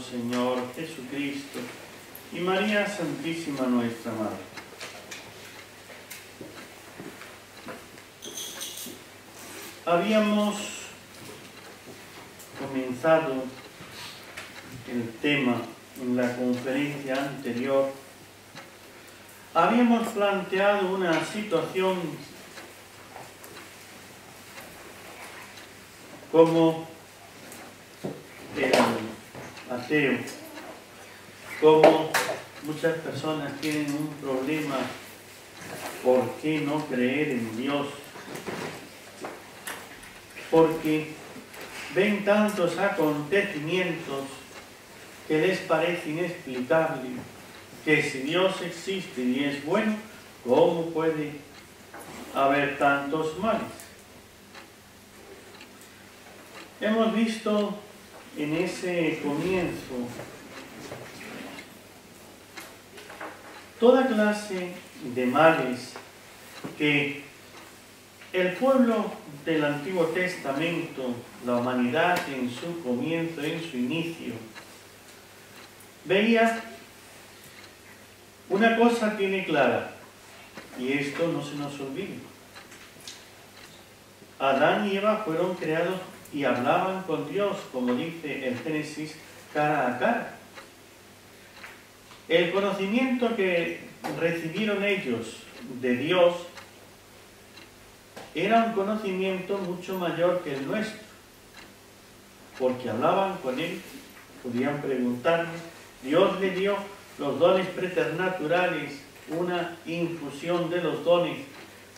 Señor Jesucristo y María Santísima nuestra Madre. Habíamos comenzado el tema en la conferencia anterior. Habíamos planteado una situación como el ateo, como muchas personas tienen un problema, ¿por qué no creer en Dios? Porque ven tantos acontecimientos que les parece inexplicable que si Dios existe y es bueno, ¿cómo puede haber tantos males? Hemos visto en ese comienzo toda clase de males que el pueblo del Antiguo Testamento, la humanidad en su comienzo, en su inicio, veía. Una cosa tiene clara, y esto no se nos olvide. Adán y Eva fueron creados y hablaban con Dios, como dice el Génesis, cara a cara. El conocimiento que recibieron ellos de Dios era un conocimiento mucho mayor que el nuestro, porque hablaban con Él, podían preguntarle. Dios le dio los dones preternaturales, una infusión de los dones,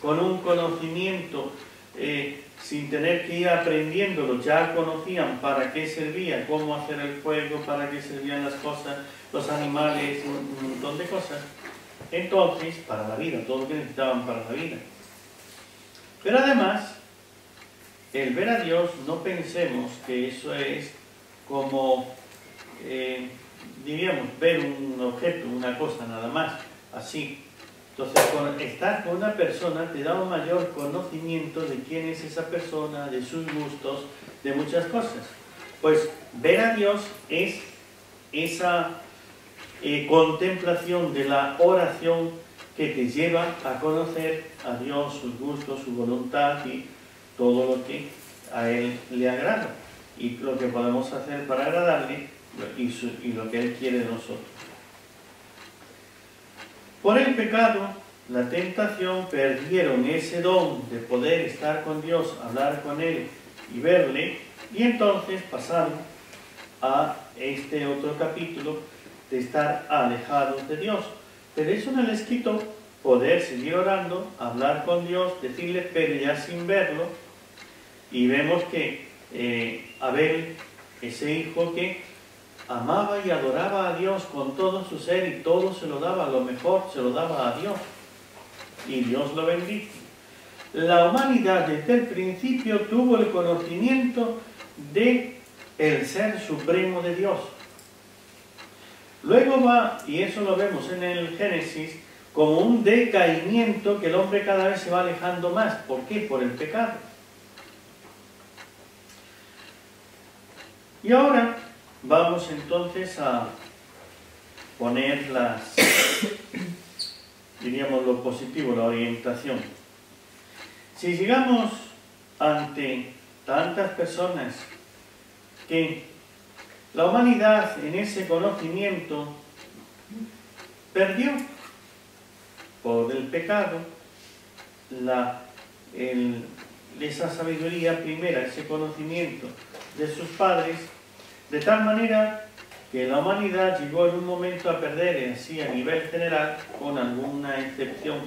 con un conocimiento sin tener que ir aprendiéndolo. Ya conocían para qué servía, cómo hacer el fuego, para qué servían las cosas, los animales, un montón de cosas. Entonces, para la vida, todo lo que necesitaban para la vida. Pero además, el ver a Dios, no pensemos que eso es como, diríamos, ver un objeto, una cosa nada más, así. Entonces, estar con una persona te da un mayor conocimiento de quién es esa persona, de sus gustos, de muchas cosas. Pues ver a Dios es esa contemplación de la oración que te lleva a conocer a Dios, sus gustos, su voluntad y todo lo que a Él le agrada y lo que podemos hacer para agradarle y lo que Él quiere de nosotros. Por el pecado, la tentación, perdieron ese don de poder estar con Dios, hablar con Él y verle, y entonces pasaron a este otro capítulo de estar alejados de Dios. Pero eso no les quitó poder seguir orando, hablar con Dios, decirle, pero ya sin verlo. Y vemos que Abel, ese hijo que amaba y adoraba a Dios con todo su ser y todo se lo daba, lo mejor se lo daba a Dios. Y Dios lo bendijo. La humanidad desde el principio tuvo el conocimiento de el ser supremo de Dios. Luego va, y eso lo vemos en el Génesis, como un decaimiento que el hombre cada vez se va alejando más. ¿Por qué? Por el pecado. Y ahora vamos entonces a poner diríamos lo positivo, la orientación. Si llegamos ante tantas personas que la humanidad en ese conocimiento perdió por el pecado, esa sabiduría primera, ese conocimiento de sus padres, de tal manera que la humanidad llegó en un momento a perder, así a nivel general, con alguna excepción,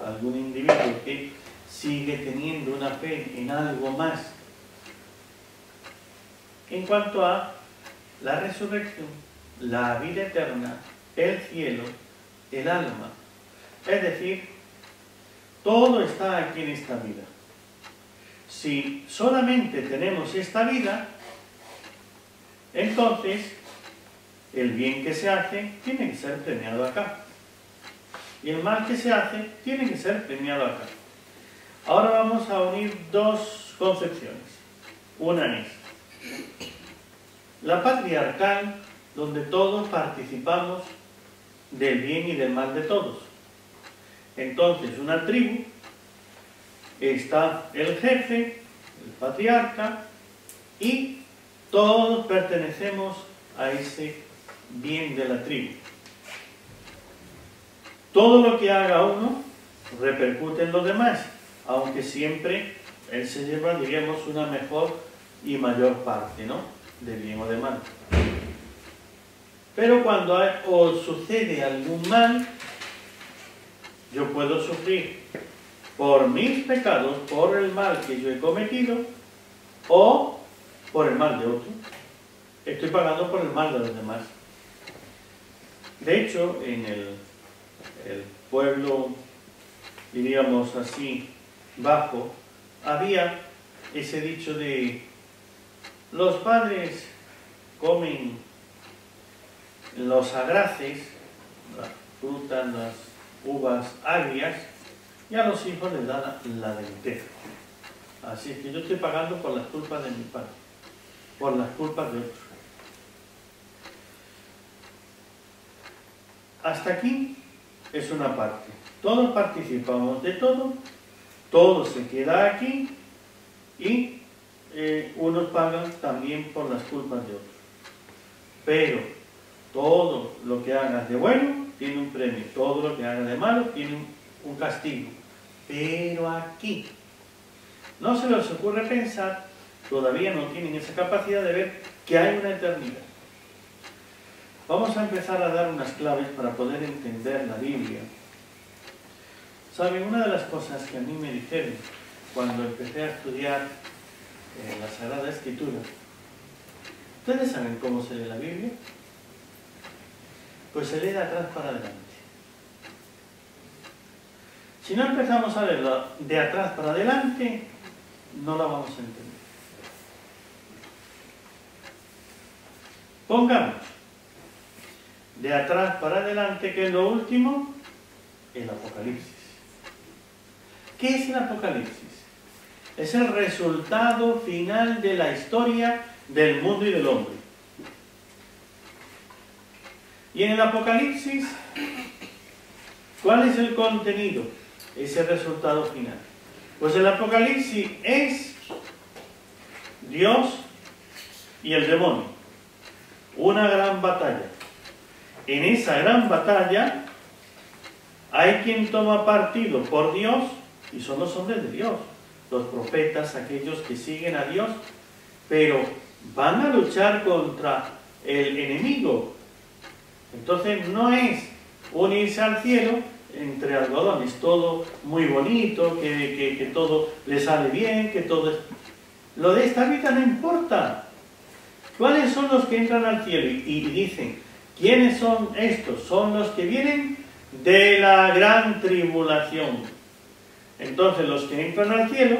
algún individuo que sigue teniendo una fe en algo más. En cuanto a la resurrección, la vida eterna, el cielo, el alma. Es decir, todo está aquí en esta vida. Si solamente tenemos esta vida, entonces el bien que se hace tiene que ser premiado acá. Y el mal que se hace tiene que ser premiado acá. Ahora vamos a unir dos concepciones. Una es la patriarcal donde todos participamos del bien y del mal de todos. Entonces, una tribu, está el jefe, el patriarca, y todos pertenecemos a ese bien de la tribu. Todo lo que haga uno repercute en los demás, aunque siempre él se lleva, diríamos, una mejor y mayor parte, ¿no?, de bien o de mal. Pero cuando os sucede algún mal, yo puedo sufrir por mis pecados, por el mal que yo he cometido, o por el mal de otro. Estoy pagando por el mal de los demás. De hecho, en el pueblo, diríamos así, bajo, había ese dicho de: los padres comen los agraces, las frutas, las uvas agrias, y a los hijos les dan la lenteja. Así es que yo estoy pagando por las culpas de mi padre, por las culpas de otros. Hasta aquí es una parte. Todos participamos de todo, todo se queda aquí, y unos pagan también por las culpas de otros. Pero todo lo que hagas de bueno tiene un premio, todo lo que hagas de malo tiene un castigo. Pero aquí no se les ocurre pensar, todavía no tienen esa capacidad de ver que hay una eternidad. Vamos a empezar a dar unas claves para poder entender la Biblia. ¿Saben? Una de las cosas que a mí me dijeron cuando empecé a estudiar la Sagrada Escritura, ¿ustedes saben cómo se lee la Biblia? Pues se lee de atrás para adelante. Si no empezamos a leerla de atrás para adelante, no la vamos a entender. Pongamos de atrás para adelante, que es lo último, el Apocalipsis. ¿Qué es el Apocalipsis? Es el resultado final de la historia del mundo y del hombre. Y en el Apocalipsis, ¿cuál es el contenido? Ese resultado final. Pues el Apocalipsis es Dios y el demonio. Una gran batalla. En esa gran batalla hay quien toma partido por Dios, y son los hombres de Dios, los profetas, aquellos que siguen a Dios, pero van a luchar contra el enemigo. Entonces no es unirse al cielo entre algodones, todo muy bonito, que todo le sale bien, que todo es... Lo de esta vida no importa. ¿Cuáles son los que entran al cielo? Y dicen, ¿quiénes son estos? Son los que vienen de la gran tribulación. Entonces los que entran al cielo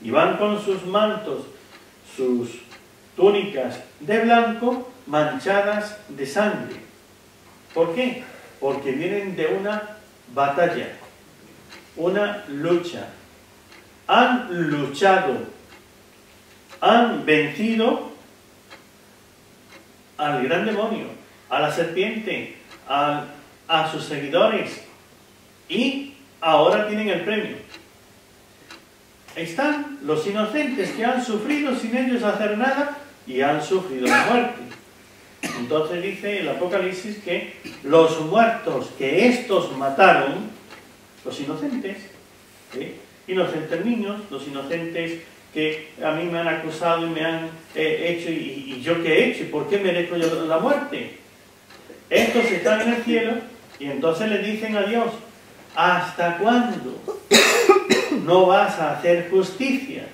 y van con sus mantos, sus túnicas de blanco, manchadas de sangre. ¿Por qué? Porque vienen de una batalla, una lucha. Han luchado, han vencido al gran demonio, a la serpiente, a sus seguidores, y ahora tienen el premio. Están los inocentes que han sufrido sin ellos hacer nada y han sufrido la muerte. Entonces dice el Apocalipsis que los muertos que estos mataron, los inocentes, inocentes niños, los inocentes que a mí me han acusado y me han hecho, y yo qué he hecho, ¿y por qué merezco yo la muerte? Estos están en el cielo y entonces le dicen a Dios, ¿hasta cuándo no vas a hacer justicia?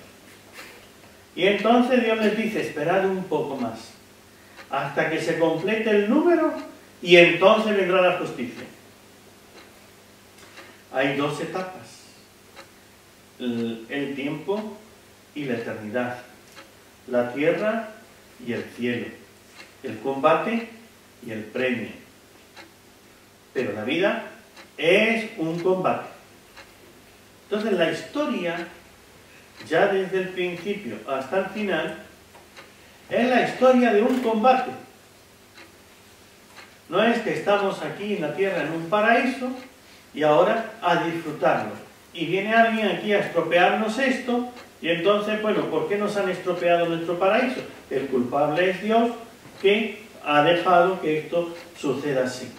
Y entonces Dios les dice, esperad un poco más, hasta que se complete el número, y entonces vendrá la justicia. Hay dos etapas, el tiempo y la eternidad, la tierra y el cielo, el combate y el premio. Pero la vida es un combate. Entonces la historia, ya desde el principio hasta el final, es la historia de un combate. No es que estamos aquí en la tierra en un paraíso y ahora a disfrutarlo. Y viene alguien aquí a estropearnos esto y entonces, bueno, ¿por qué nos han estropeado nuestro paraíso? El culpable es Dios, que ha dejado que esto suceda así.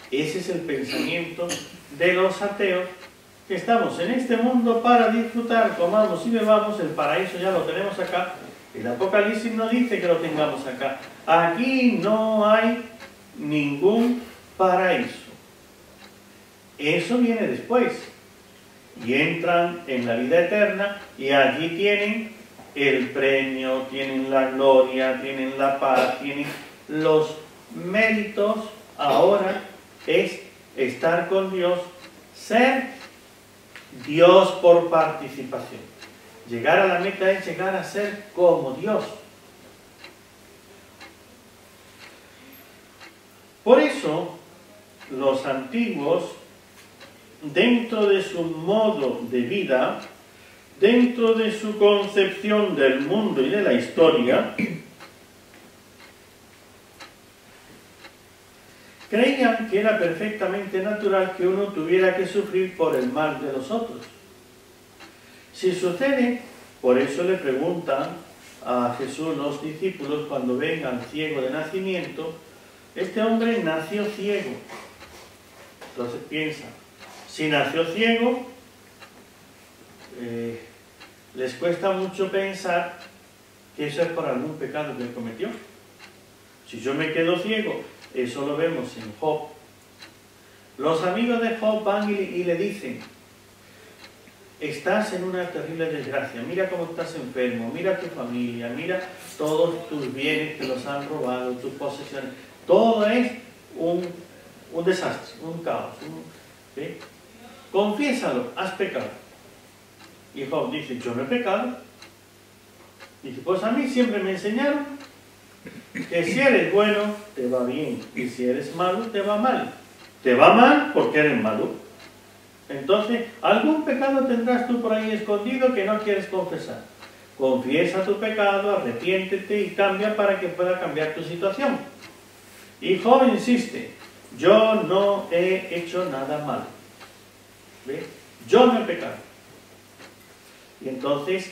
Ese es el pensamiento de los ateos, que estamos en este mundo para disfrutar, comamos y bebamos, el paraíso ya lo tenemos acá. El Apocalipsis no dice que lo tengamos acá. Aquí no hay ningún paraíso. Eso viene después. Y entran en la vida eterna y allí tienen el premio, tienen la gloria, tienen la paz, tienen los méritos. Ahora es estar con Dios, ser Dios por participación. Llegar a la meta es llegar a ser como Dios. Por eso, los antiguos, dentro de su modo de vida, dentro de su concepción del mundo y de la historia, creían que era perfectamente natural que uno tuviera que sufrir por el mal de los otros. Si sucede, por eso le preguntan a Jesús los discípulos cuando ven al ciego de nacimiento, este hombre nació ciego. Entonces piensa, si nació ciego, les cuesta mucho pensar que eso es por algún pecado que él cometió. Si yo me quedo ciego, eso lo vemos en Job. Los amigos de Job van y le dicen, estás en una terrible desgracia, mira cómo estás enfermo, mira tu familia, mira todos tus bienes que los han robado, tus posesiones, todo es un desastre, un caos. ¿Sí? Confiésalo, has pecado. Y Job dice, yo no he pecado. Dice, pues a mí siempre me enseñaron que si eres bueno, te va bien, y si eres malo, te va mal. Te va mal porque eres malo. Entonces, algún pecado tendrás tú por ahí escondido que no quieres confesar. Confiesa tu pecado, arrepiéntete y cambia para que pueda cambiar tu situación. Y Job insiste, yo no he hecho nada malo. ¿Ve? Yo no he pecado. Y entonces,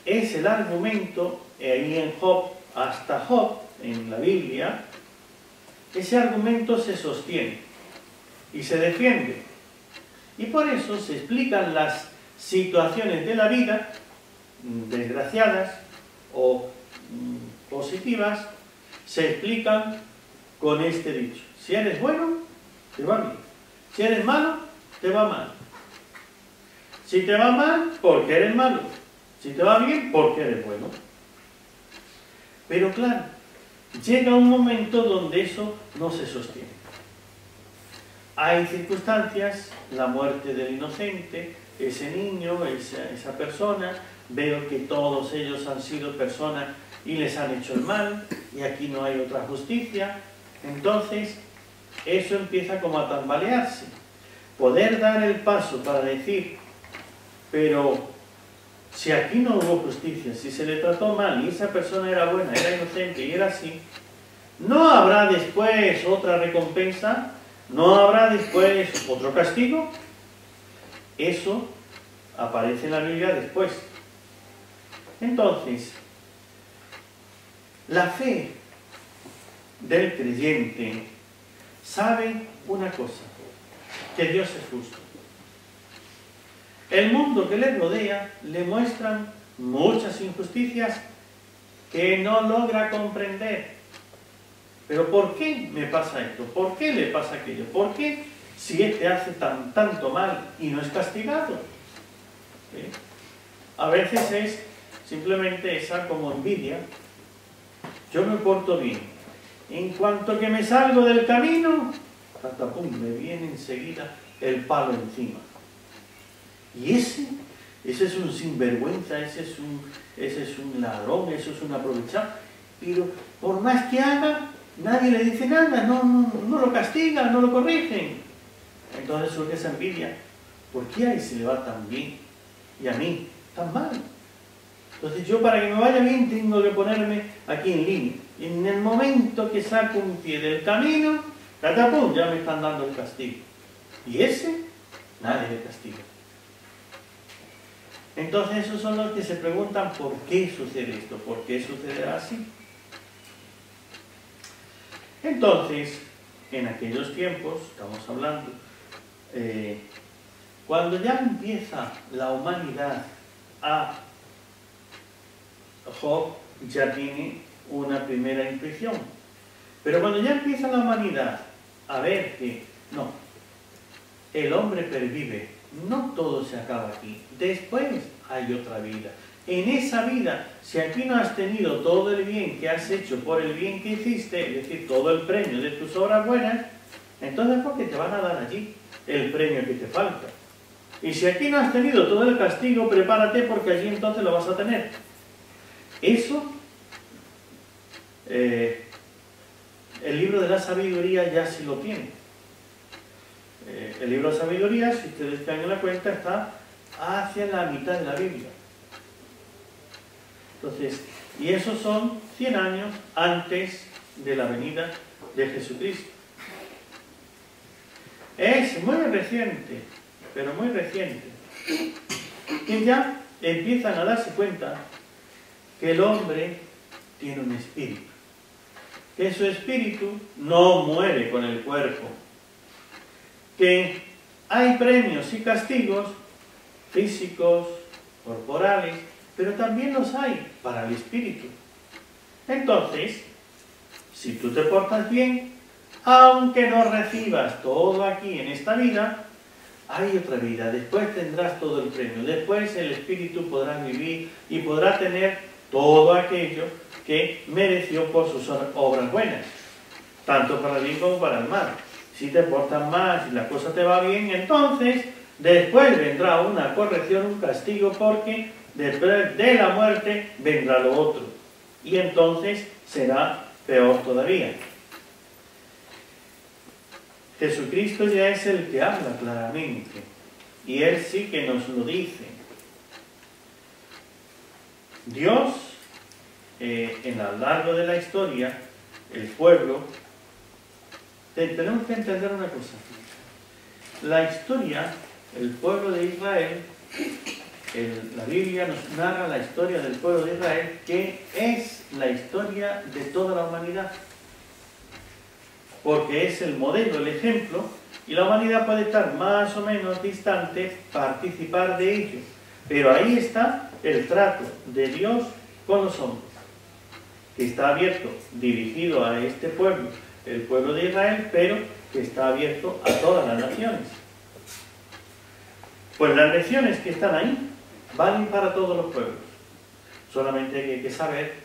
es el argumento, ahí en Job, hasta Job, en la Biblia, ese argumento se sostiene y se defiende. Y por eso se explican las situaciones de la vida, desgraciadas o positivas, se explican con este dicho. Si eres bueno, te va bien. Si eres malo, te va mal. Si te va mal, porque eres malo. Si te va bien, porque eres bueno. Pero claro, llega un momento donde eso no se sostiene. Hay circunstancias, la muerte del inocente, ese niño, esa persona, veo que todos ellos han sido personas y les han hecho el mal, y aquí no hay otra justicia. Entonces, eso empieza como a tambalearse. Poder dar el paso para decir, pero si aquí no hubo justicia, si se le trató mal y esa persona era buena, era inocente y era así, ¿no habrá después otra recompensa? ¿No habrá después otro castigo? Eso aparece en la Biblia después. Entonces, la fe del creyente sabe una cosa, que Dios es justo. El mundo que le rodea le muestran muchas injusticias que no logra comprender. Pero ¿por qué me pasa esto? ¿Por qué le pasa aquello? ¿Por qué si este hace tanto mal y no es castigado? ¿Sí? A veces es simplemente esa como envidia. Yo me porto bien. En cuanto que me salgo del camino, patapum, me viene enseguida el palo encima. Y ese es un sinvergüenza, ese es un ladrón, eso es un aprovechado. Pero por más que haga, nadie le dice nada, no lo castigan, no lo corrigen. Entonces surge esa envidia. ¿Por qué a él se le va tan bien y a mí tan mal? Entonces yo para que me vaya bien tengo que ponerme aquí en línea. Y en el momento que saco un pie del camino, catapum, ya me están dando el castigo. Y ese, nadie le castiga. Entonces esos son los que se preguntan por qué sucede esto, por qué sucederá así. Entonces, en aquellos tiempos, estamos hablando, cuando ya empieza la humanidad a... Job ya tiene una primera intuición. Pero cuando ya empieza la humanidad a ver que no, el hombre pervive, no todo se acaba aquí, después hay otra vida. En esa vida, si aquí no has tenido todo el bien que has hecho por el bien que hiciste, es decir, todo el premio de tus obras buenas, entonces ¿por qué te van a dar allí el premio que te falta? Y si aquí no has tenido todo el castigo, prepárate porque allí entonces lo vas a tener. Eso, el libro de la sabiduría ya sí lo tiene. El libro de sabiduría, si ustedes caen en la cuenta, está hacia la mitad de la Biblia. Entonces, y esos son 100 años antes de la venida de Jesucristo. Es muy reciente, pero muy reciente, que ya empiezan a darse cuenta que el hombre tiene un espíritu, que su espíritu no muere con el cuerpo, que hay premios y castigos físicos, corporales, pero también los hay para el espíritu. Entonces, si tú te portas bien, aunque no recibas todo aquí en esta vida, hay otra vida, después tendrás todo el premio, después el espíritu podrá vivir y podrá tener todo aquello que mereció por sus obras buenas, tanto para el bien como para el mal. Si te portas mal, si la cosa te va bien, entonces después vendrá una corrección, un castigo, porque después de la muerte vendrá lo otro. Y entonces será peor todavía. Jesucristo ya es el que habla claramente. Y Él sí que nos lo dice. Dios, en a lo largo de la historia, el pueblo, tenemos que entender una cosa. La historia, el pueblo de Israel, la Biblia nos narra la historia del pueblo de Israel, que es la historia de toda la humanidad. Porque es el modelo, el ejemplo, y la humanidad puede estar más o menos distante, participar de ello. Pero ahí está el trato de Dios con los hombres, que está abierto, dirigido a este pueblo, el pueblo de Israel, pero que está abierto a todas las naciones. Pues las lecciones que están ahí valen para todos los pueblos. Solamente hay que saber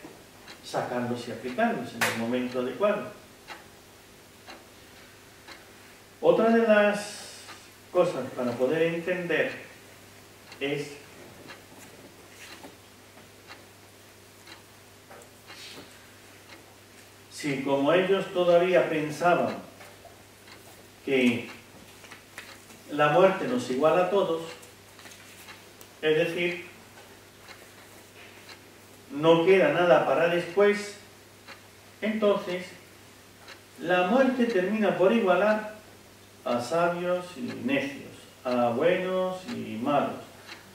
sacarlos y aplicarlos en el momento adecuado. Otra de las cosas para poder entender es si como ellos todavía pensaban que la muerte nos iguala a todos, es decir, no queda nada para después, entonces la muerte termina por igualar a sabios y necios, a buenos y malos.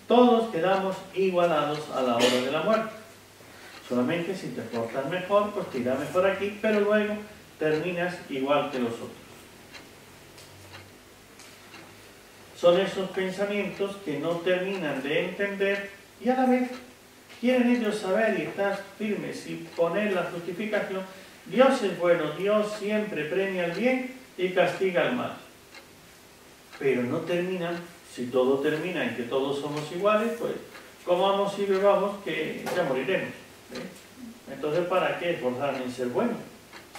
Todos quedamos igualados a la hora de la muerte. Solamente si te portas mejor, pues te irá mejor aquí, pero luego terminas igual que los otros. Son esos pensamientos que no terminan de entender y a la vez quieren ellos saber y estar firmes y poner la justificación. Dios es bueno, Dios siempre premia el bien y castiga el mal. Pero no terminan, si todo termina en que todos somos iguales, pues comamos y bebamos que ya moriremos. Entonces, ¿para qué esforzarme en ser bueno?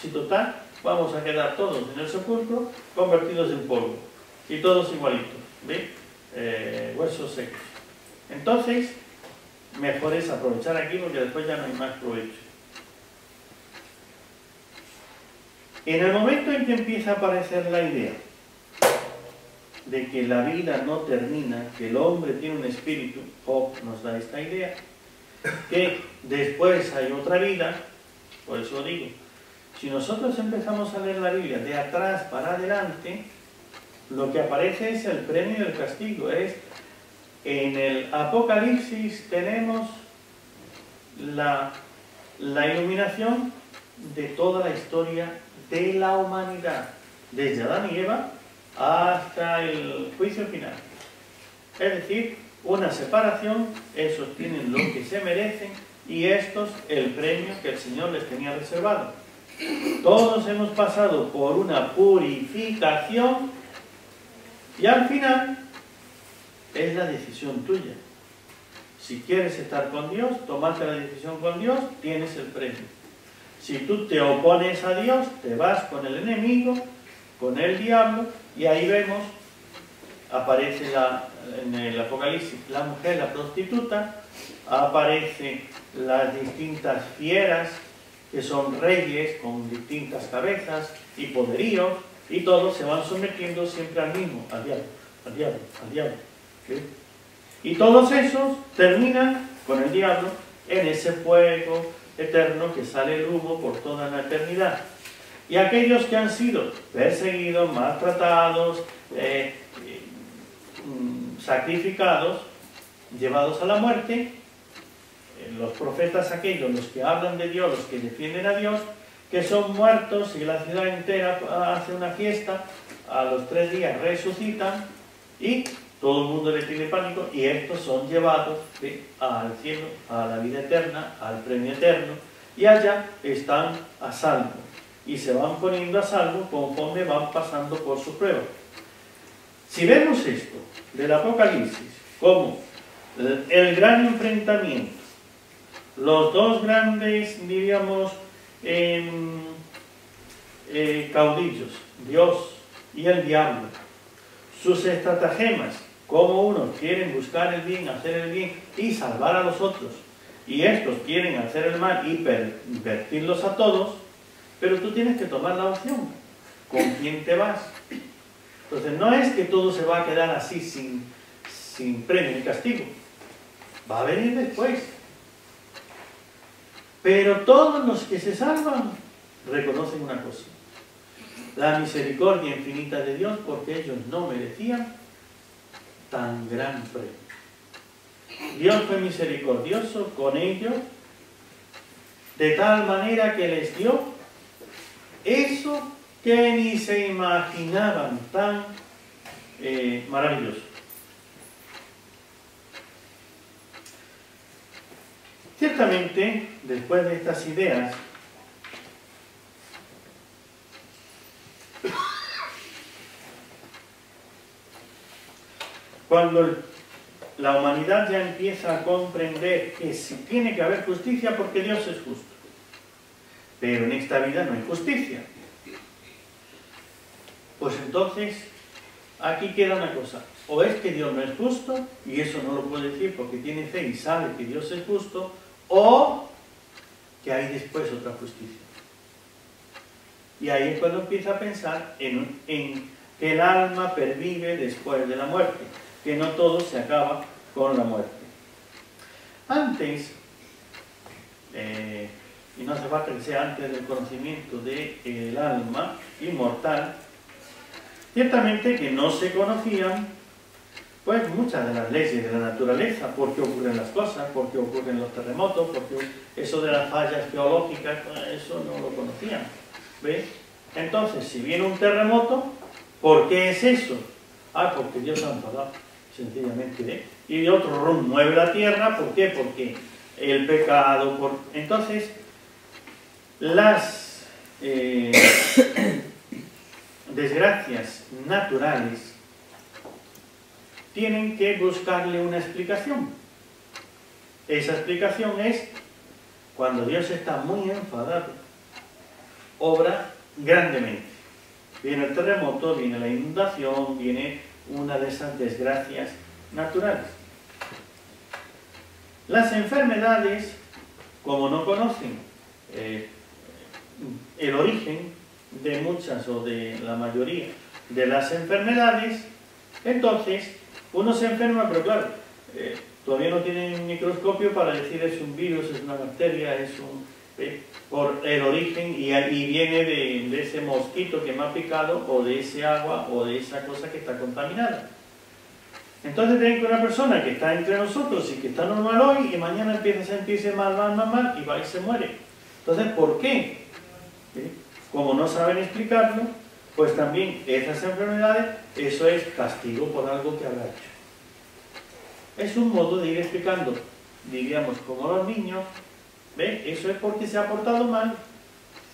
Si total, vamos a quedar todos en el sepulcro convertidos en polvo y todos igualitos, huesos secos. Entonces, mejor es aprovechar aquí porque después ya no hay más provecho. En el momento en que empieza a aparecer la idea de que la vida no termina, que el hombre tiene un espíritu, Job nos da esta idea, que después hay otra vida. Por eso digo, si nosotros empezamos a leer la Biblia de atrás para adelante, lo que aparece es el premio y el castigo. En el Apocalipsis tenemos la iluminación de toda la historia de la humanidad, desde Adán y Eva hasta el juicio final. Es decir, una separación, esos tienen lo que se merecen y estos el premio que el Señor les tenía reservado. Todos hemos pasado por una purificación y al final es la decisión tuya. Si quieres estar con Dios, tomaste la decisión con Dios, tienes el premio. Si tú te opones a Dios, te vas con el enemigo, con el diablo, y ahí vemos, aparece en el Apocalipsis la mujer, la prostituta, aparecen las distintas fieras, que son reyes con distintas cabezas y poderíos, y todos se van sometiendo siempre al mismo, al diablo, al diablo, al diablo. ¿Sí? Y todos esos terminan con el diablo en ese fuego eterno que sale el humo por toda la eternidad. Y aquellos que han sido perseguidos, maltratados, sacrificados, llevados a la muerte, los profetas aquellos, los que hablan de Dios, los que defienden a Dios, que son muertos y la ciudad entera hace una fiesta, a los 3 días resucitan y todo el mundo le tiene pánico y estos son llevados al cielo, a la vida eterna, al premio eterno, y allá están a salvo y se van poniendo a salvo conforme van pasando por su prueba. Si vemos esto del Apocalipsis como el gran enfrentamiento, los dos grandes, diríamos, caudillos, Dios y el diablo, sus estratagemas, como unos quieren buscar el bien, hacer el bien y salvar a los otros, y estos quieren hacer el mal y pervertirlos a todos, pero tú tienes que tomar la opción, ¿con quién te vas? Entonces no es que todo se va a quedar así sin premio ni castigo, va a venir después. Pero todos los que se salvan reconocen una cosa: la misericordia infinita de Dios, porque ellos no merecían tan gran premio. Dios fue misericordioso con ellos de tal manera que les dio eso que ni se imaginaban, tan maravilloso. Ciertamente, después de estas ideas, cuando la humanidad ya empieza a comprender que sí tiene que haber justicia porque Dios es justo, pero en esta vida no hay justicia, pues entonces aquí queda una cosa: o es que Dios no es justo, y eso no lo puede decir porque tiene fe y sabe que Dios es justo, o que hay después otra justicia. Y ahí es cuando empieza a pensar en que el alma pervive después de la muerte, que no todo se acaba con la muerte. Antes, y no hace falta que sea antes del conocimiento del alma inmortal, ciertamente que no se conocían pues muchas de las leyes de la naturaleza, por qué ocurren las cosas, por qué ocurren los terremotos, porque eso de las fallas geológicas, eso no lo conocían. ¿Ves? Entonces, si viene un terremoto, ¿por qué es eso? Ah, porque Dios ha enfadado, sencillamente. Y otro mueve la tierra, ¿por qué? Porque el pecado. Entonces, las desgracias naturales tienen que buscarle una explicación. Esa explicación es cuando Dios está muy enfadado, obra grandemente. Viene el terremoto, viene la inundación, viene una de esas desgracias naturales. Las enfermedades, como no conocen el origen de muchas o de la mayoría de las enfermedades, entonces uno se enferma, pero claro, Todavía no tienen microscopio para decir es un virus, es una bacteria, es un... por el origen y viene de ese mosquito que me ha picado o de ese agua o de esa cosa que está contaminada. Entonces tienen que una persona que está entre nosotros y que está normal hoy y mañana empieza a sentirse mal y va y se muere. Entonces, ¿por qué? Como no saben explicarlo, pues también esas enfermedades, eso es castigo por algo que habrá hecho. Es un modo de ir explicando, diríamos, como los niños, ¿ve? Eso es porque se ha portado mal.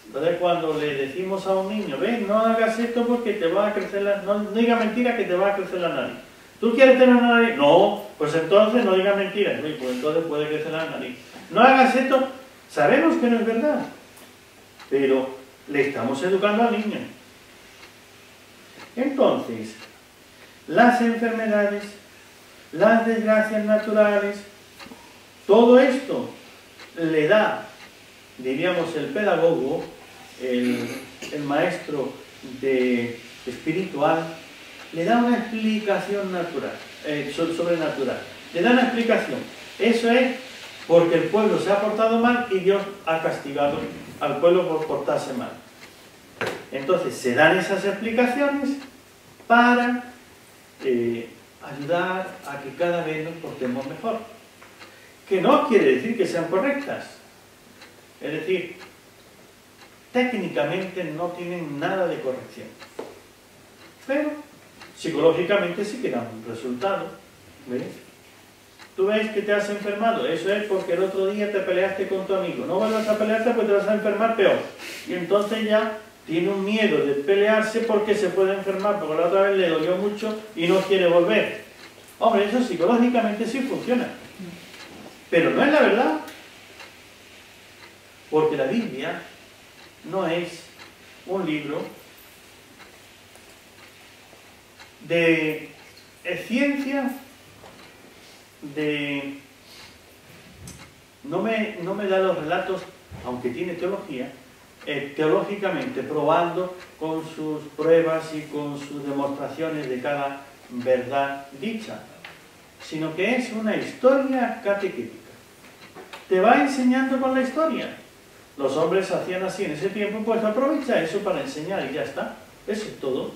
Entonces cuando le decimos a un niño, ve, no hagas esto porque te va a crecer la... No diga mentira que te va a crecer la nariz. ¿Tú quieres tener una nariz? No, pues entonces no digas mentiras. Pues entonces puede crecer la nariz. No hagas esto. Sabemos que no es verdad, pero le estamos educando al niño. Entonces, las enfermedades, las desgracias naturales, todo esto le da, diríamos, el pedagogo, el maestro espiritual, le da una explicación natural, sobrenatural. Le da una explicación. Eso es porque el pueblo se ha portado mal y Dios ha castigado al pueblo por portarse mal. Entonces se dan esas explicaciones para ayudar a que cada vez nos portemos mejor. Que no quiere decir que sean correctas. Es decir, técnicamente no tienen nada de corrección. Pero psicológicamente sí que dan un resultado. ¿Ves? Tú ves que te has enfermado, eso es porque el otro día te peleaste con tu amigo. No vuelvas a pelearte porque te vas a enfermar peor. Y entonces ya tiene un miedo de pelearse porque se puede enfermar, porque la otra vez le dolió mucho y no quiere volver. Hombre, eso psicológicamente sí funciona. Pero no es la verdad. Porque la Biblia no es un libro de ciencia, no me da los relatos, aunque tiene teología, teológicamente probando con sus pruebas y con sus demostraciones de cada verdad dicha, sino que es una historia catequética. Te va enseñando con la historia. Los hombres hacían así en ese tiempo, pues aprovecha eso para enseñar y ya está. Eso es todo.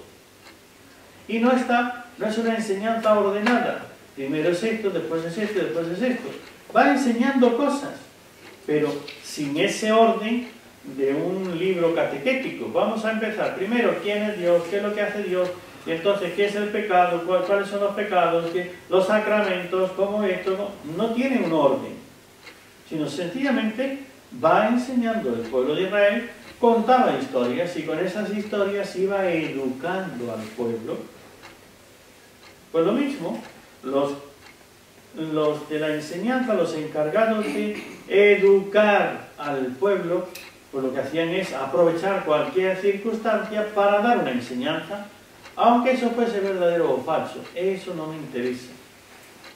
Y no es una enseñanza ordenada. Primero es esto, después es esto, después es esto. Va enseñando cosas, pero sin ese orden de un libro catequético. Vamos a empezar. Primero, ¿quién es Dios? ¿Qué es lo que hace Dios? Y entonces, ¿qué es el pecado? ¿Cuáles son los pecados? Los sacramentos, ¿cómo esto? No tiene un orden, sino sencillamente va enseñando el pueblo de Israel, contaba historias y con esas historias iba educando al pueblo. Pues lo mismo, los de la enseñanza, los encargados de educar al pueblo, pues lo que hacían es aprovechar cualquier circunstancia para dar una enseñanza, aunque eso fuese verdadero o falso. Eso no me interesa.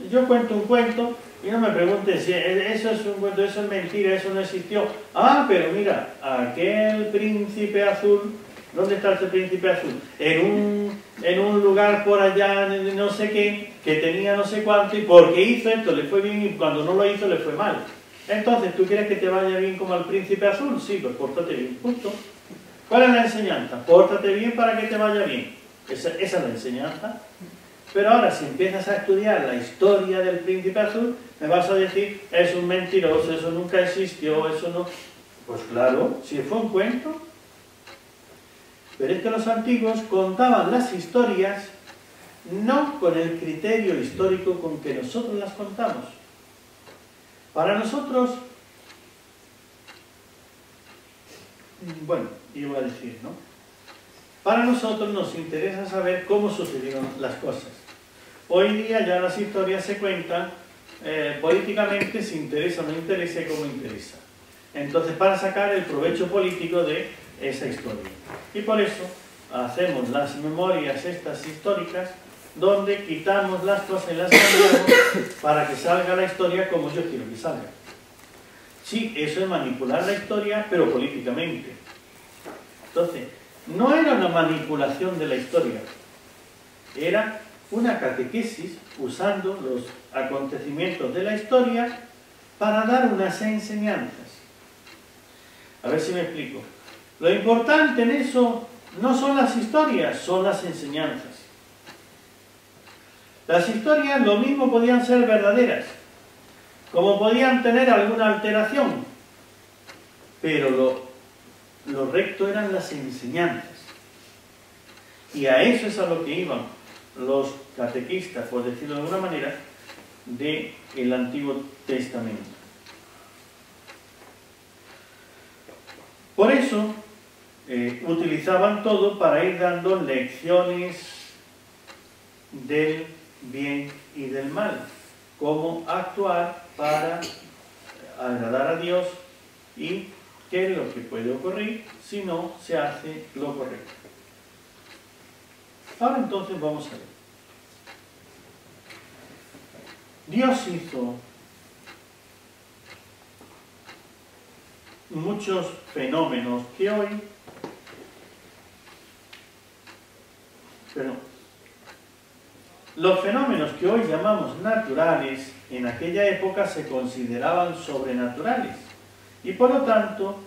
Yo cuento un cuento y no me pregunten si eso es un cuento, eso es mentira, eso no existió. Ah, pero mira, aquel príncipe azul, ¿dónde está ese príncipe azul? En un lugar por allá, no sé qué, que tenía no sé cuánto, y porque hizo esto le fue bien y cuando no lo hizo le fue mal. Entonces, ¿tú quieres que te vaya bien como al príncipe azul? Sí, pues pórtate bien, punto. ¿Cuál es la enseñanza? Pórtate bien para que te vaya bien. Esa es la enseñanza. Pero ahora, si empiezas a estudiar la historia del príncipe azul, me vas a decir, es un mentiroso, eso nunca existió, eso no... Pues claro, si fue un cuento. Pero es que los antiguos contaban las historias no con el criterio histórico con que nosotros las contamos. Para nosotros, bueno, iba a decir, ¿no? Para nosotros nos interesa saber cómo sucedieron las cosas. Hoy día ya las historias se cuentan políticamente, si interesa o no interesa y cómo interesa. Entonces, para sacar el provecho político de esa historia. Y por eso hacemos las memorias estas históricas, donde quitamos las cosas y las cambiamos para que salga la historia como yo quiero que salga. Sí, eso es manipular la historia, pero políticamente. Entonces, no era una manipulación de la historia, era una catequesis usando los acontecimientos de la historia para dar unas enseñanzas. A ver si me explico. Lo importante en eso no son las historias, son las enseñanzas. Las historias lo mismo podían ser verdaderas, como podían tener alguna alteración, pero lo recto eran las enseñanzas. Y a eso es a lo que iban los catequistas, por decirlo de alguna manera, del Antiguo Testamento. Por eso utilizaban todo para ir dando lecciones del bien y del mal, cómo actuar para agradar a Dios y qué es lo que puede ocurrir si no se hace lo correcto. Ahora entonces vamos a ver. Dios hizo muchos fenómenos que hoy, los fenómenos que hoy llamamos naturales, en aquella época se consideraban sobrenaturales y por lo tanto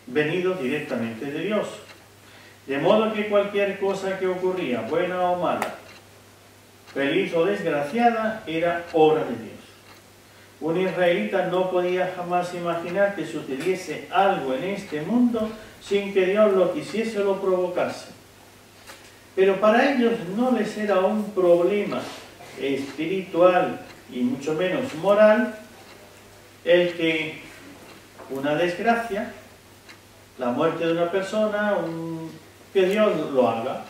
venidos directamente de Dios. De modo que cualquier cosa que ocurría, buena o mala, feliz o desgraciada, era obra de Dios. Un israelita no podía jamás imaginar que sucediese algo en este mundo sin que Dios lo quisiese o lo provocase. Pero para ellos no les era un problema espiritual y mucho menos moral el que una desgracia, la muerte de una persona, que Dios lo haga.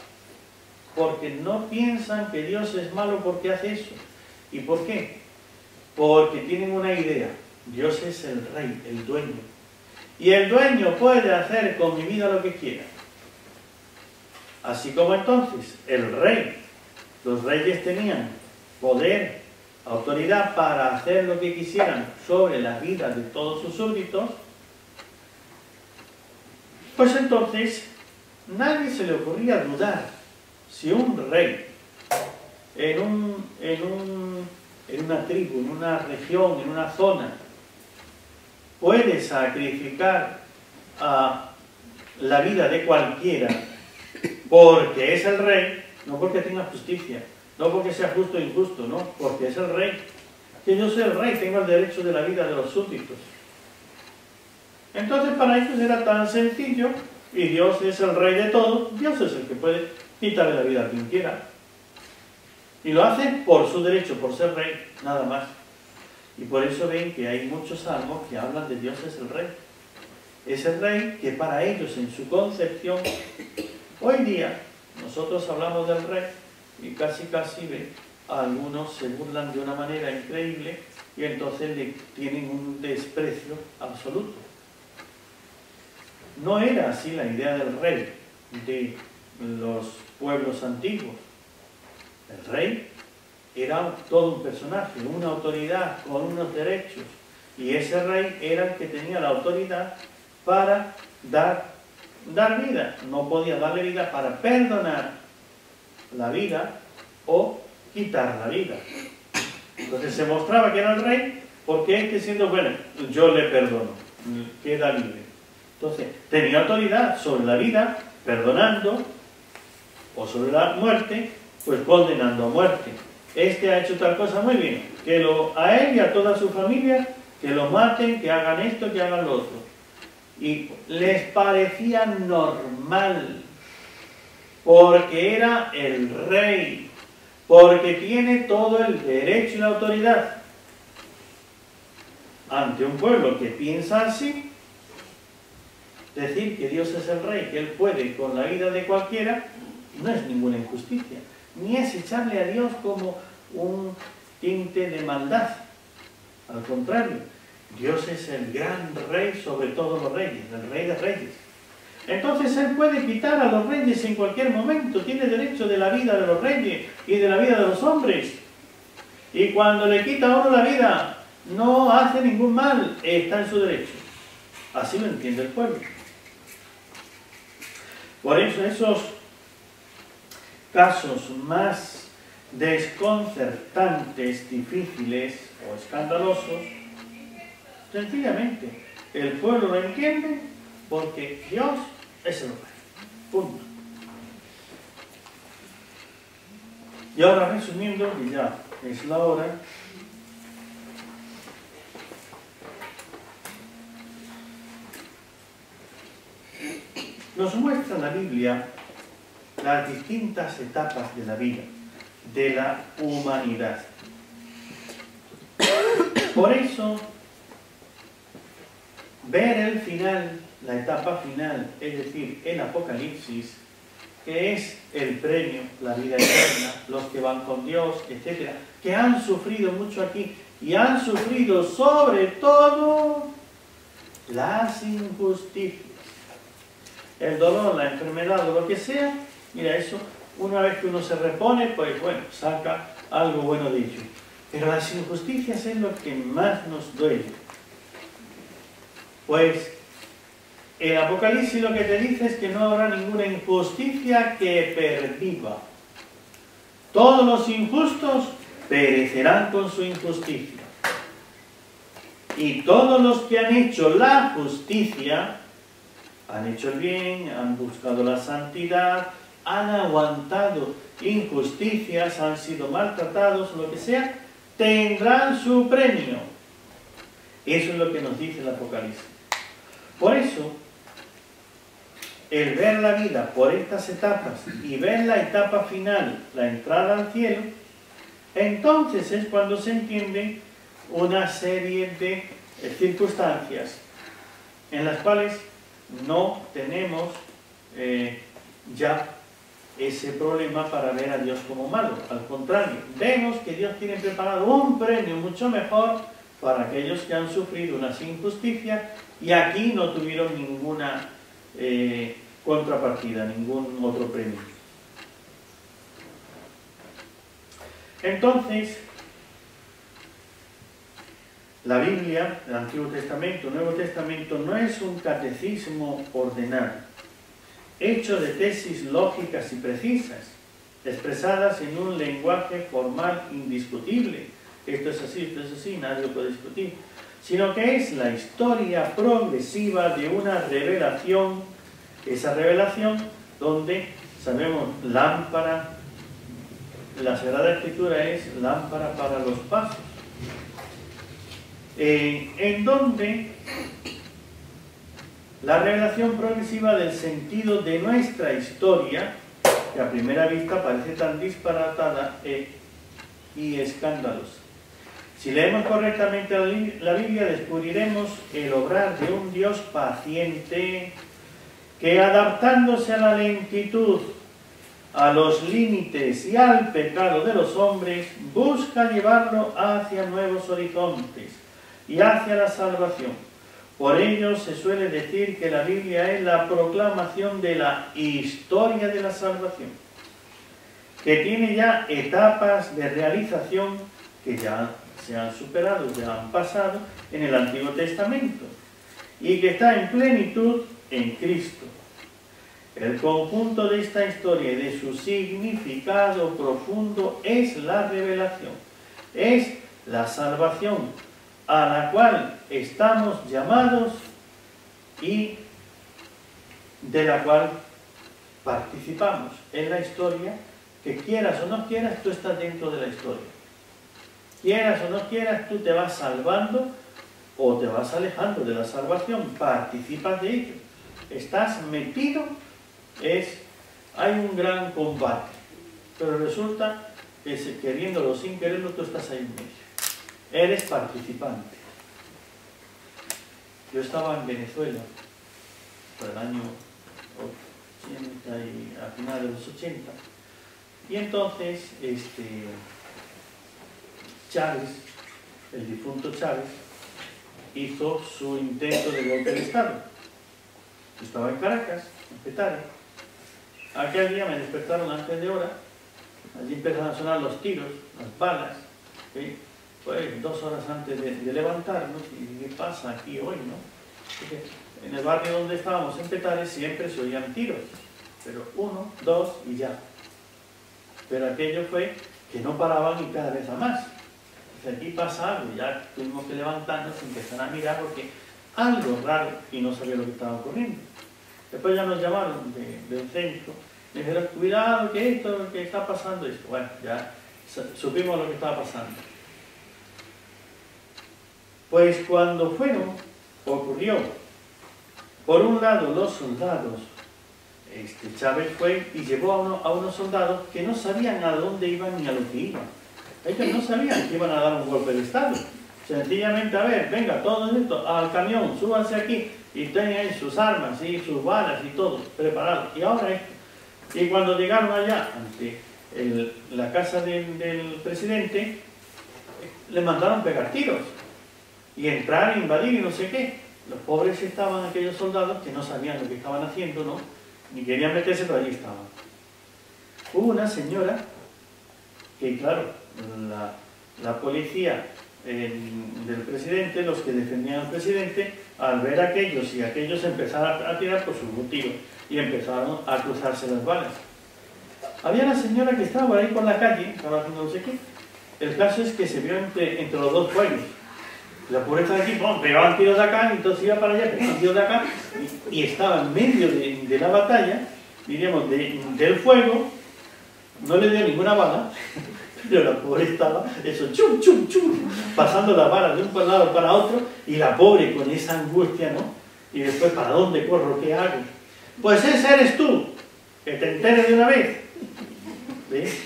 Porque no piensan que Dios es malo porque hace eso. ¿Y por qué? Porque tienen una idea. Dios es el rey, el dueño. Y el dueño puede hacer con mi vida lo que quiera. Así como entonces el rey, los reyes tenían poder, autoridad para hacer lo que quisieran sobre la vida de todos sus súbditos, pues entonces nadie se le ocurría dudar si un rey en una tribu, en una región, en una zona, puede sacrificar a la vida de cualquiera porque es el rey, no porque tenga justicia, no porque sea justo o injusto, no, porque es el rey. Que yo soy el rey, tengo el derecho de la vida de los súbditos. Entonces para ellos era tan sencillo, y Dios es el rey de todo, Dios es el que puede quitarle la vida a quien quiera. Y lo hace por su derecho, por ser rey, nada más. Y por eso ven que hay muchos salmos que hablan de Dios es el rey. Es el rey que para ellos, en su concepción, hoy día, nosotros hablamos del rey y casi ven, algunos se burlan de una manera increíble y entonces le tienen un desprecio absoluto. No era así la idea del rey de los pueblos antiguos. El rey era todo un personaje, una autoridad con unos derechos. Y ese rey era el que tenía la autoridad para dar vida. No podía darle vida para perdonar la vida o quitar la vida. Entonces se mostraba que era el rey porque este siendo bueno, yo le perdono, queda libre. Entonces tenía autoridad sobre la vida, perdonando, o sobre la muerte, pues condenando a muerte. Este ha hecho tal cosa, muy bien, que a él y a toda su familia, que lo maten, que hagan esto, que hagan lo otro. Y les parecía normal, porque era el rey, porque tiene todo el derecho y la autoridad. Ante un pueblo que piensa así, decir que Dios es el rey, que Él puede con la vida de cualquiera, no es ninguna injusticia, ni es echarle a Dios como un tinte de maldad. Al contrario, Dios es el gran rey sobre todos los reyes, el rey de reyes. Entonces Él puede quitar a los reyes en cualquier momento, tiene derecho de la vida de los reyes y de la vida de los hombres. Y cuando le quita a uno la vida, no hace ningún mal, está en su derecho. Así lo entiende el pueblo. Por eso esos casos más desconcertantes, difíciles o escandalosos, sencillamente el pueblo lo entiende porque Dios es el Rey. Punto. Y ahora resumiendo, y ya es la hora, nos muestra la Biblia las distintas etapas de la vida, de la humanidad. Por eso, ver el final, la etapa final, es decir, el Apocalipsis, que es el premio, la vida eterna, los que van con Dios, etc., que han sufrido mucho aquí y han sufrido sobre todo las injusticias, el dolor, la enfermedad o lo que sea. Mira, eso, una vez que uno se repone, pues bueno, saca algo bueno de ello. Pero las injusticias es lo que más nos duele. Pues el Apocalipsis lo que te dice es que no habrá ninguna injusticia que perviva. Todos los injustos perecerán con su injusticia. Y todos los que han hecho la justicia, han hecho el bien, han buscado la santidad, han aguantado injusticias, han sido maltratados, lo que sea, tendrán su premio. Eso es lo que nos dice el Apocalipsis. Por eso, el ver la vida por estas etapas y ver la etapa final, la entrada al cielo, entonces es cuando se entiende una serie de circunstancias en las cuales no tenemos ya ese problema para ver a Dios como malo. Al contrario, vemos que Dios tiene preparado un premio mucho mejor para aquellos que han sufrido unas injusticias y aquí no tuvieron ninguna contrapartida, ningún otro premio. Entonces, la Biblia, el Antiguo Testamento, el Nuevo Testamento, no es un catecismo ordenado, hecho de tesis lógicas y precisas, expresadas en un lenguaje formal indiscutible. Esto es así, nadie lo puede discutir. Sino que es la historia progresiva de una revelación, esa revelación donde, sabemos, lámpara, la Sagrada Escritura es lámpara para los pasos, en donde la revelación progresiva del sentido de nuestra historia, que a primera vista parece tan disparatada y escandalosa. Si leemos correctamente la Biblia, descubriremos el obrar de un Dios paciente que, adaptándose a la lentitud, a los límites y al pecado de los hombres, busca llevarlo hacia nuevos horizontes y hacia la salvación. Por ello se suele decir que la Biblia es la proclamación de la historia de la salvación, que tiene ya etapas de realización que ya se han superado, ya han pasado en el Antiguo Testamento y que está en plenitud en Cristo. El conjunto de esta historia y de su significado profundo es la revelación, es la salvación a la cual estamos llamados y de la cual participamos en la historia, que quieras o no quieras, tú estás dentro de la historia. Quieras o no quieras, tú te vas salvando o te vas alejando de la salvación, participas de ello. Estás metido, hay un gran combate, pero resulta que queriéndolo sin quererlo, tú estás ahí en medio. Eres participante. Yo estaba en Venezuela por el año 80 y a finales de los 80, y entonces Chávez, el difunto Chávez, hizo su intento de golpe de Estado. Yo estaba en Caracas, en Petare. Aquel día me despertaron antes de hora, allí empezaron a sonar los tiros, las balas, ¿sí? Pues 2 horas antes de levantarnos, y ¿qué pasa aquí hoy, no? Porque en el barrio donde estábamos, en Petare, siempre se oían tiros, pero 1, 2 y ya. Pero aquello fue que no paraban y cada vez a más. Dice, aquí pasa algo, ya tuvimos que levantarnos y empezar a mirar porque algo raro, y no sabía lo que estaba ocurriendo. Después ya nos llamaron del centro, me dijeron, cuidado, que esto, que está pasando esto. Bueno, ya supimos lo que estaba pasando. Pues cuando ocurrió, por un lado los soldados, Chávez fue y llevó a unos soldados que no sabían a dónde iban ni a lo que iban. Ellos no sabían que iban a dar un golpe de Estado. Sencillamente, a ver, venga, todos estos al camión, súbanse aquí y tengan sus armas y sus balas y todo preparado. Y ahora esto. Y cuando llegaron allá, ante la casa del presidente, le mandaron pegar tiros y entrar, invadir y no sé qué. Los pobres estaban aquellos soldados que no sabían lo que estaban haciendo, ¿no? Ni querían meterse, pero allí estaban. Hubo una señora que, claro, la policía del presidente, los que defendían al presidente, al ver a aquellos y aquellos empezaron a tirar, pues hubo un tiro y empezaron a cruzarse las balas. Había una señora que estaba por ahí por la calle, estaba haciendo no sé qué. El caso es que se vio entre los dos fuegos. La pobreza de aquí, ¡pum!, pegaban tiros de acá, y entonces iba para allá, pegaban tiros de acá, y estaba en medio de la batalla, diríamos, del fuego, no le dio ninguna bala, pero la pobre estaba, eso, chum, chum, chum, pasando las balas de un lado para otro, y la pobre con esa angustia, ¿no? Y después, ¿para dónde corro? ¿Qué hago? Pues ese eres tú, que te enteres de una vez. ¿Ves?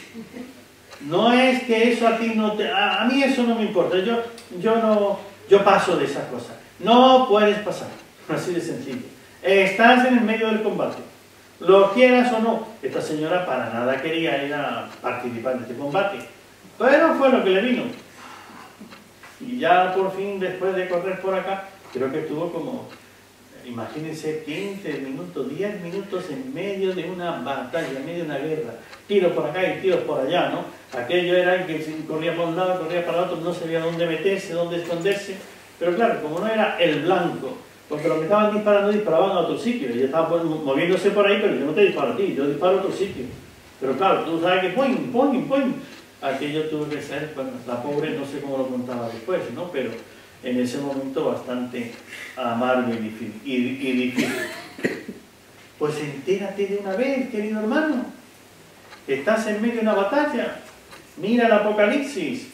No es que eso a ti no te... A mí eso no me importa, yo paso de esas cosas. No puedes pasar, así de sencillo. Estás en el medio del combate. Lo quieras o no. Esta señora para nada quería ir a participar en este combate. Pero fue lo que le vino. Y ya por fin, después de correr por acá, creo que estuvo como, imagínense, 15 minutos, 10 minutos en medio de una batalla, en medio de una guerra. Tiros por acá y tiros por allá, ¿no? Aquello era que corría por un lado, corría para el otro, no sabía dónde meterse, dónde esconderse. Pero claro, como no era el blanco, porque los que estaban disparando disparaban a otro sitio. Ella estaba moviéndose por ahí, pero yo no te disparo a ti, yo disparo a otro sitio. Pero claro, tú sabes que ¡poing, poing, poing! Aquello tuvo que ser, bueno, la pobre no sé cómo lo contaba después, ¿no? Pero en ese momento bastante amargo y difícil. Pues entérate de una vez, querido hermano. Estás en medio de una batalla. Mira el Apocalipsis.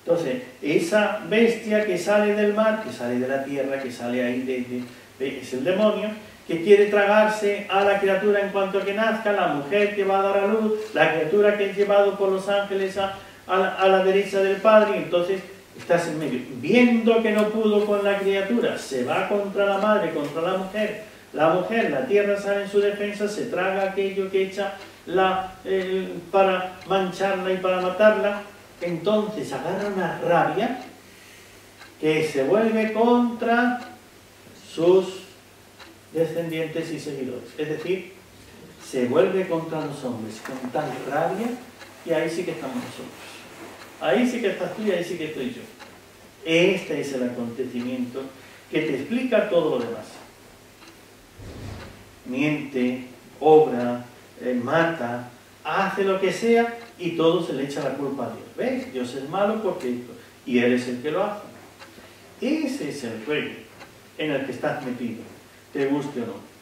Entonces, esa bestia que sale del mar, que sale de la tierra, que sale ahí es el demonio, que quiere tragarse a la criatura en cuanto que nazca, la mujer que va a dar a luz, la criatura que es llevado por los ángeles a la derecha del Padre. Entonces, estás en medio. Viendo que no pudo con la criatura, se va contra la madre, contra la mujer. La tierra sale en su defensa, se traga aquello que echa para mancharla y para matarla. Entonces agarra una rabia que se vuelve contra sus descendientes y seguidores. Es decir, se vuelve contra los hombres con tal rabia, y ahí sí que estamos nosotros. Ahí sí que estás tú y ahí sí que estoy yo. Este es el acontecimiento que te explica todo lo demás. Miente, obra, mata, hace lo que sea y todo se le echa la culpa a Dios. ¿Ves? Dios es malo porque esto, y Él es el que lo hace. Ese es el juego en el que estás metido, te guste o no.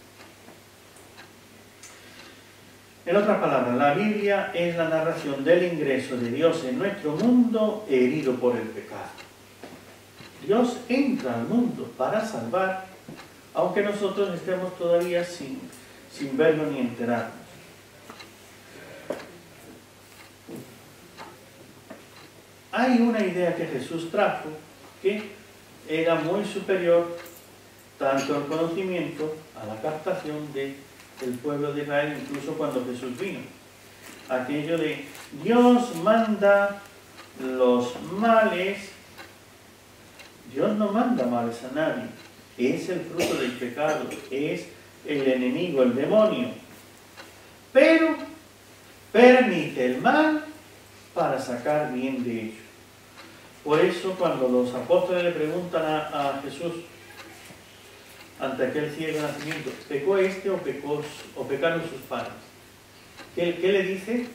En otras palabras, la Biblia es la narración del ingreso de Dios en nuestro mundo herido por el pecado. Dios entra al mundo para salvar, aunque nosotros estemos todavía sin verlo ni enterarnos. Hay una idea que Jesús trajo que era muy superior tanto al conocimiento, a la captación del pueblo de Israel, incluso cuando Jesús vino. Aquello de Dios manda los males. Dios no manda males a nadie. Es el fruto del pecado, es el enemigo, el demonio. Pero permite el mal para sacar bien de ello. Por eso cuando los apóstoles le preguntan a Jesús ante aquel ciego nacimiento, ¿pecó este o pecaron sus padres? ¿Qué le dice?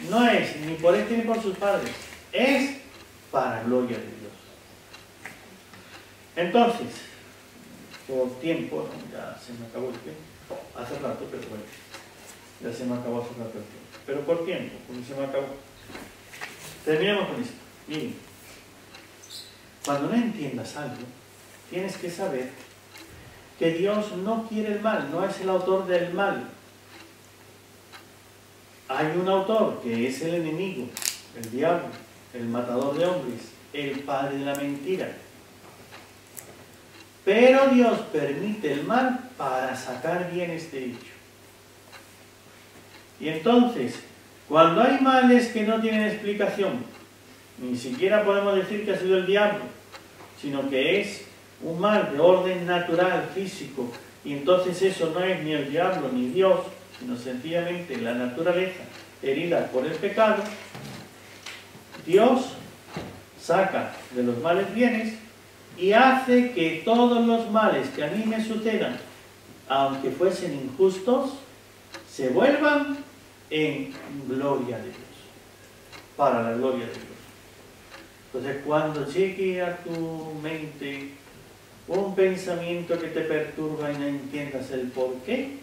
no es ni por este ni por sus padres, es para gloria de Dios. Entonces, por tiempo, ¿no? Ya se me acabó el tiempo, hace rato, pero bueno, ya se me acabó hace rato el tiempo, pero por tiempo, porque se me acabó. Terminamos con esto. Miren, cuando no entiendas algo, tienes que saber que Dios no quiere el mal, no es el autor del mal. Hay un autor que es el enemigo, el diablo, el matador de hombres, el padre de la mentira. Pero Dios permite el mal para sacar bien este hecho. Y entonces, cuando hay males que no tienen explicación, ni siquiera podemos decir que ha sido el diablo, sino que es un mal de orden natural, físico, y entonces eso no es ni el diablo ni Dios, sino sencillamente la naturaleza herida por el pecado, Dios saca de los males bienes y hace que todos los males que a mí me sucedan, aunque fuesen injustos, se vuelvan en gloria de Dios, para la gloria de Dios. Entonces, cuando llegue a tu mente un pensamiento que te perturba y no entiendas el por qué,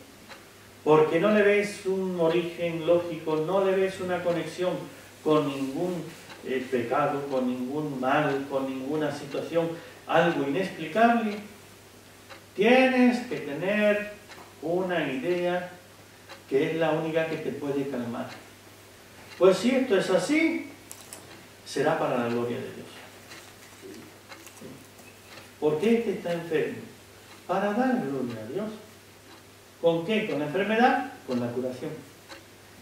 porque no le ves un origen lógico, no le ves una conexión con ningún pecado, con ningún mal, con ninguna situación, algo inexplicable, tienes que tener una idea que es la única que te puede calmar. Pues si esto es así, será para la gloria de Dios. ¿Por qué este está enfermo? Para dar gloria a Dios. ¿Con qué? ¿Con la enfermedad? Con la curación.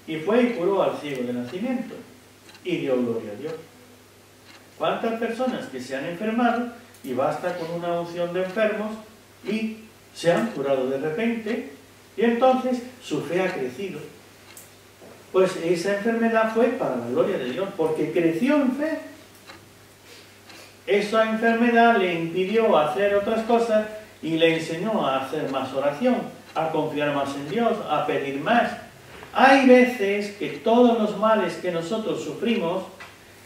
Y fue y curó al ciego de nacimiento y dio gloria a Dios. ¿Cuántas personas que se han enfermado y basta con una unción de enfermos y se han curado de repente y entonces su fe ha crecido? Pues esa enfermedad fue para la gloria de Dios, porque creció en fe. Esa enfermedad le impidió hacer otras cosas y le enseñó a hacer más oración, a confiar más en Dios, a pedir más. Hay veces que todos los males que nosotros sufrimos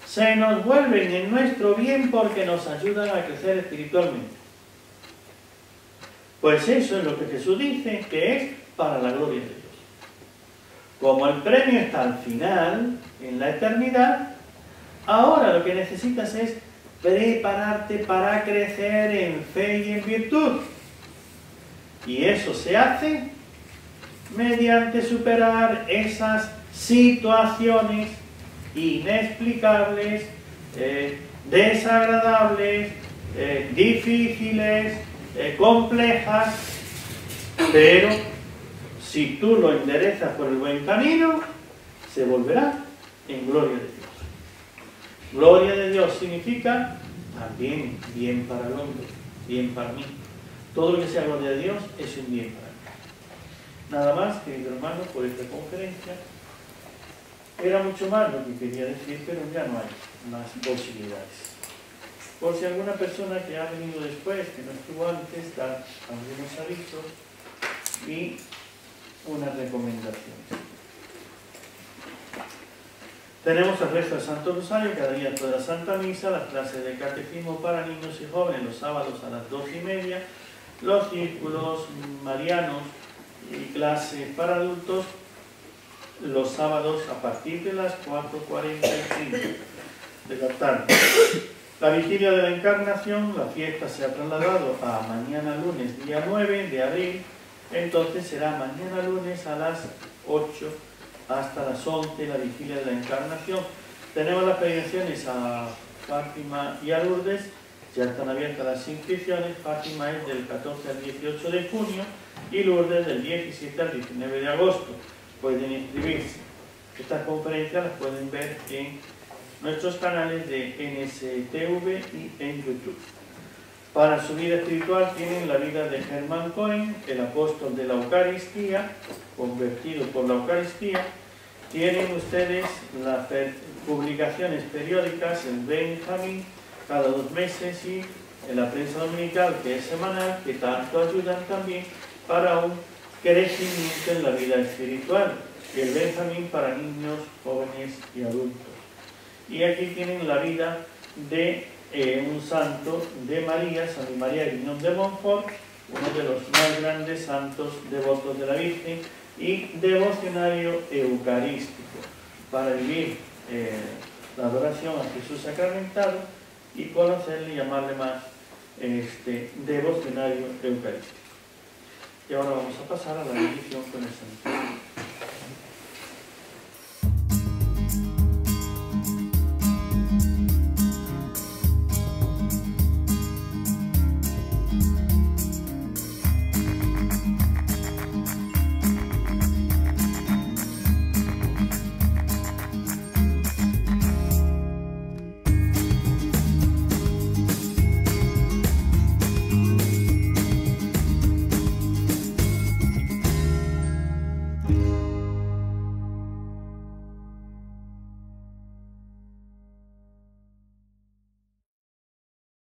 se nos vuelven en nuestro bien porque nos ayudan a crecer espiritualmente. Pues eso es lo que Jesús dice, que es para la gloria de Dios. Como el premio está al final, en la eternidad, ahora lo que necesitas es prepararte para crecer en fe y en virtud. Y eso se hace mediante superar esas situaciones inexplicables, desagradables, difíciles, complejas, pero si tú lo enderezas por el buen camino, se volverá en gloria de Dios. Gloria de Dios significa también bien para el hombre, bien para mí. Todo lo que sea gloria de Dios es un bien para mí. Nada más, querido hermano, por esta conferencia. Era mucho más lo que quería decir, pero ya no hay más posibilidades. Por si alguna persona que ha venido después, que no estuvo antes, da algunos avisos y unas recomendaciones. Tenemos el resto del Santo Rosario, cada día después de la Santa Misa, las clases de catecismo para niños y jóvenes los sábados a las 2:30, los círculos marianos y clases para adultos los sábados a partir de las 4:45 de la tarde. La vigilia de la Encarnación, la fiesta se ha trasladado a mañana lunes, día 9 de abril, entonces será mañana lunes a las 8 hasta las 11 la vigilia de la Encarnación. Tenemos las peregrinaciones a Fátima y a Lourdes, ya están abiertas las inscripciones. Fátima es del 14 al 18 de junio y Lourdes del 17 al 19 de agosto. Pueden inscribirse. Estas conferencias las pueden ver en nuestros canales de NSTV y en YouTube. Para su vida espiritual tienen la vida de Germán Cohen, el apóstol de la Eucaristía, convertido por la Eucaristía. Tienen ustedes las publicaciones periódicas en Benjamín cada 2 meses y en la prensa dominical, que es semanal, que tanto ayudan también para un crecimiento en la vida espiritual. y el Benjamín para niños, jóvenes y adultos. Y aquí tienen la vida de un santo de María, San María Griñón de Montfort, uno de los más grandes santos devotos de la Virgen y devocionario eucarístico, para vivir la adoración a Jesús sacramentado y conocerle y llamarle más devocionario eucarístico. Y ahora vamos a pasar a la bendición con el santo.